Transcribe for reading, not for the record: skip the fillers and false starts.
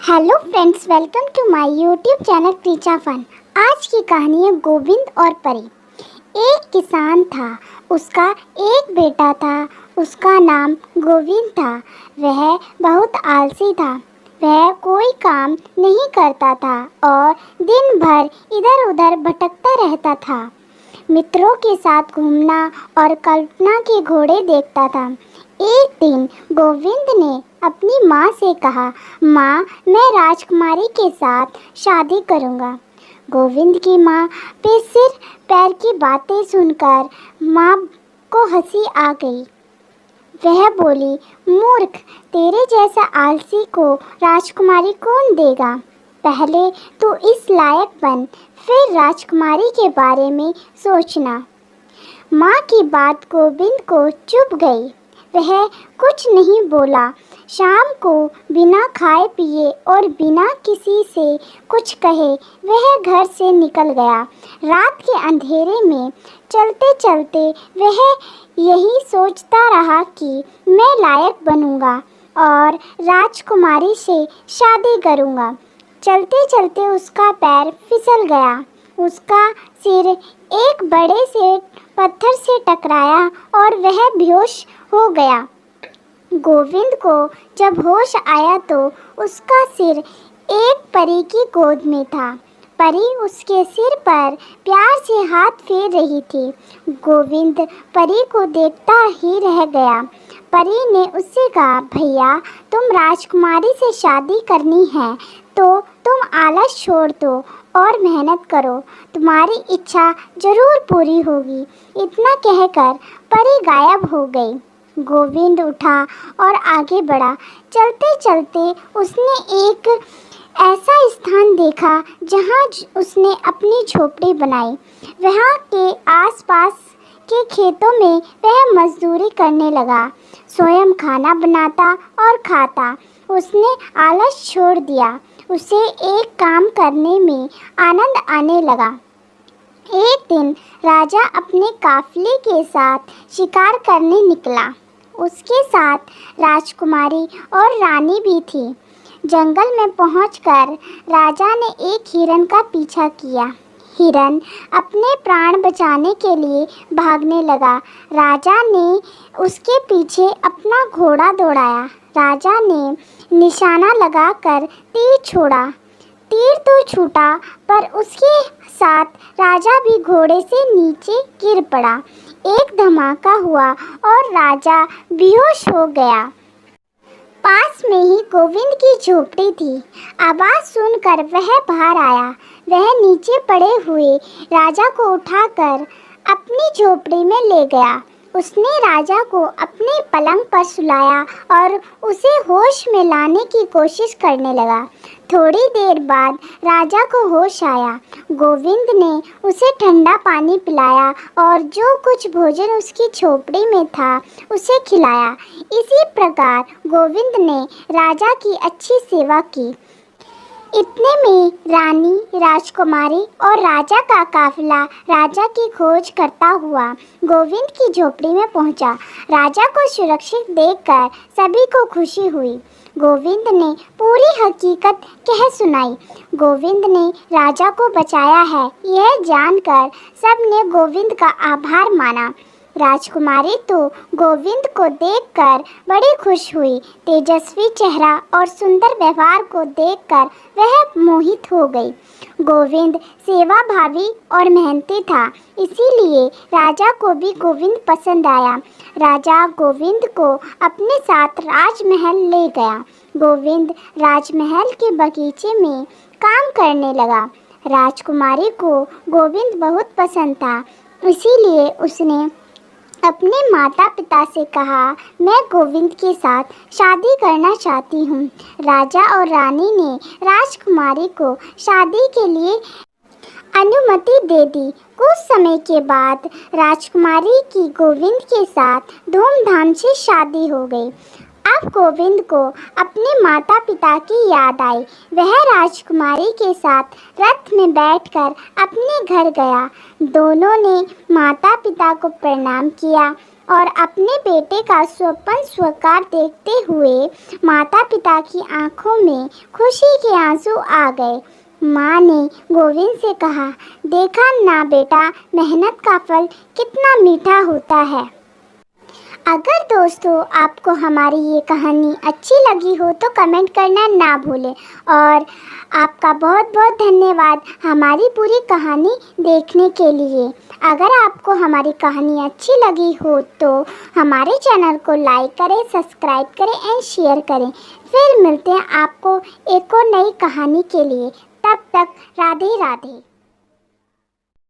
Hello friends, welcome to my YouTube channel क्रीचा fun. आज की कहानी है गोविंद और परी। एक किसान था, उसका एक बेटा था। उसका नाम गोविंद था। वह बहुत आलसी था। वह कोई काम नहीं करता था और दिन भर इधर उधर भटकता रहता था। मित्रों के साथ घूमना और कल्पना के घोड़े देखता था। एक दिन गोविंद ने अपनी माँ से कहा, माँ, मैं राजकुमारी के साथ शादी करूँगा। गोविंद की माँ पे सिर पैर की बातें सुनकर माँ को हंसी आ गई। वह बोली, मूर्ख, तेरे जैसा आलसी को राजकुमारी कौन देगा। पहले तू इस लायक बन, फिर राजकुमारी के बारे में सोचना। माँ की बात गोविंद को चुभ गई। वह कुछ नहीं बोला। शाम को बिना खाए पिए और बिना किसी से कुछ कहे वह घर से निकल गया। रात के अंधेरे में चलते चलते वह यही सोचता रहा कि मैं लायक बनूंगा और राजकुमारी से शादी करूंगा। चलते चलते उसका पैर फिसल गया। उसका सिर एक बड़े से पत्थर से टकराया और वह बेहोश हो गया। गोविंद को जब होश आया तो उसका सिर एक परी की गोद में था। परी उसके सिर पर प्यार से हाथ फेर रही थी। गोविंद परी को देखता ही रह गया। परी ने उससे कहा, भैया, तुम राजकुमारी से शादी करनी है तो तुम आलस छोड़ दो और मेहनत करो, तुम्हारी इच्छा जरूर पूरी होगी। इतना कहकर परी गायब हो गई। गोविंद उठा और आगे बढ़ा। चलते चलते उसने एक ऐसा स्थान देखा जहाँ उसने अपनी झोपड़ी बनाई। वहाँ के आसपास के खेतों में वह मजदूरी करने लगा। स्वयं खाना बनाता और खाता। उसने आलस छोड़ दिया। उसे एक काम करने में आनंद आने लगा। एक दिन राजा अपने काफिले के साथ शिकार करने निकला। उसके साथ राजकुमारी और रानी भी थी। जंगल में पहुंचकर राजा ने एक हिरन का पीछा किया। हिरन अपने प्राण बचाने के लिए भागने लगा। राजा ने उसके पीछे अपना घोड़ा दौड़ाया। राजा ने निशाना लगाकर तीर छोड़ा। तीर तो छूटा, पर उसके साथ राजा भी घोड़े से नीचे गिर पड़ा। एक धमाका हुआ और राजा बेहोश हो गया। पास में ही गोविंद की झोपड़ी थी। आवाज़ सुनकर वह बाहर आया। वह नीचे पड़े हुए राजा को उठाकर अपनी झोपड़ी में ले गया। उसने राजा को अपने पलंग पर सुलाया और उसे होश में लाने की कोशिश करने लगा। थोड़ी देर बाद राजा को होश आया। गोविंद ने उसे ठंडा पानी पिलाया और जो कुछ भोजन उसकी झोपड़ी में था उसे खिलाया। इसी प्रकार गोविंद ने राजा की अच्छी सेवा की। इतने में रानी, राजकुमारी और राजा का काफिला राजा की खोज करता हुआ गोविंद की झोपड़ी में पहुंचा। राजा को सुरक्षित देखकर सभी को खुशी हुई। गोविंद ने पूरी हकीकत कह सुनाई। गोविंद ने राजा को बचाया है, यह जानकर सब ने गोविंद का आभार माना। राजकुमारी तो गोविंद को देखकर बड़ी खुश हुई। तेजस्वी चेहरा और सुंदर व्यवहार को देखकर वह मोहित हो गई। गोविंद सेवा भावी और मेहनती था, इसीलिए राजा को भी गोविंद पसंद आया। राजा गोविंद को अपने साथ राजमहल ले गया। गोविंद राजमहल के बगीचे में काम करने लगा। राजकुमारी को गोविंद बहुत पसंद था, इसीलिए उसने अपने माता पिता से कहा, मैं गोविंद के साथ शादी करना चाहती हूँ। राजा और रानी ने राजकुमारी को शादी के लिए अनुमति दे दी। कुछ समय के बाद राजकुमारी की गोविंद के साथ धूमधाम से शादी हो गई। अब गोविंद को अपने माता पिता की याद आई। वह राजकुमारी के साथ रथ में बैठकर अपने घर गया। दोनों ने माता पिता को प्रणाम किया और अपने बेटे का स्वप्न साकार देखते हुए माता पिता की आंखों में खुशी के आंसू आ गए। माँ ने गोविंद से कहा, देखा ना बेटा, मेहनत का फल कितना मीठा होता है। अगर दोस्तों आपको हमारी ये कहानी अच्छी लगी हो तो कमेंट करना ना भूलें और आपका बहुत बहुत धन्यवाद हमारी पूरी कहानी देखने के लिए। अगर आपको हमारी कहानी अच्छी लगी हो तो हमारे चैनल को लाइक करें, सब्सक्राइब करें एंड शेयर करें। फिर मिलते हैं आपको एक और नई कहानी के लिए। तब तक राधे राधे।